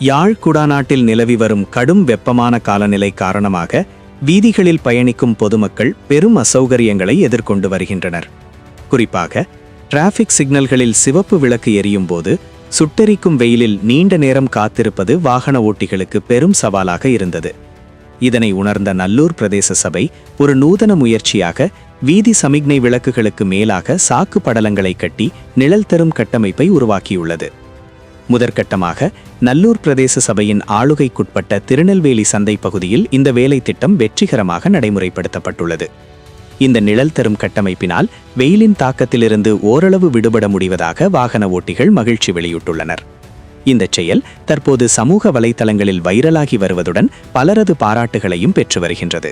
யாழ் குடாநாட்டில் நிலவி வரும் கடும் வெப்பமான காலநிலை காரணமாக வீதிகளில் பயணிக்கும் பொதுமக்கள் பெரும் அசௌகரியங்களை எதிர்கொண்டு வருகின்றனர். குறிப்பாக டிராஃபிக் சிக்னல்களில் சிவப்பு விளக்கு எரியும் போது சுட்டெரிக்கும் வெயிலில் நீண்ட நேரம் காத்திருப்பது வாகன ஓட்டிகளுக்கு பெரும் சவாலாக இருந்தது. இதனை உணர்ந்த நல்லூர் பிரதேச சபை ஒரு நூதன முயற்சியாக வீதி சமிக்ஞை விளக்குகளுக்கு மேலாக சாக்கு படலங்களை கட்டி நிழல் தரும் கட்டமைப்பை உருவாக்கியுள்ளது. முதற்கட்டமாக நல்லூர் பிரதேச சபையின் ஆளுகைக்குட்பட்ட திருநெல்வேலி சந்தை பகுதியில் இந்த வேலை திட்டம் வெற்றிகரமாக நடைமுறைப்படுத்தப்பட்டுள்ளது. இந்த நிழல் தரும் கட்டமைப்பினால் வெயிலின் தாக்கத்திலிருந்து ஓரளவு விடுபட முடிவதாக வாகன ஓட்டிகள் மகிழ்ச்சி வெளியிட்டுள்ளனர். இந்த செயல் தற்போது சமூக வலைத்தளங்களில் வைரலாகி வருவதுடன் பலரது பாராட்டுகளையும் பெற்று வருகின்றது.